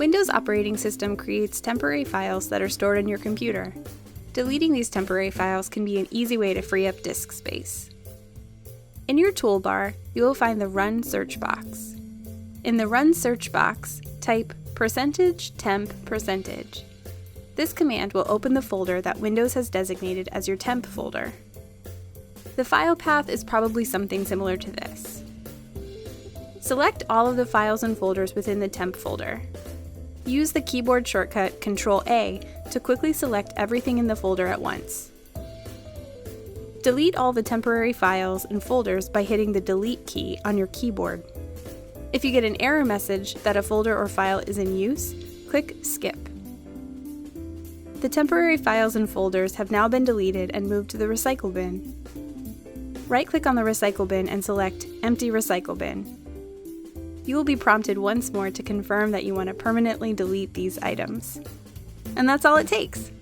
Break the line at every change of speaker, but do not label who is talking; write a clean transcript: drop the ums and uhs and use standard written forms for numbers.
Windows operating system creates temporary files that are stored in your computer. Deleting these temporary files can be an easy way to free up disk space. In your toolbar, you will find the Run search box. In the Run search box, type %temp%. This command will open the folder that Windows has designated as your temp folder. The file path is probably something similar to this. Select all of the files and folders within the temp folder. Use the keyboard shortcut CTRL-A to quickly select everything in the folder at once. Delete all the temporary files and folders by hitting the Delete key on your keyboard. If you get an error message that a folder or file is in use, click Skip. The temporary files and folders have now been deleted and moved to the recycle bin. Right-click on the recycle bin and select Empty Recycle Bin. You will be prompted once more to confirm that you want to permanently delete these items. And that's all it takes.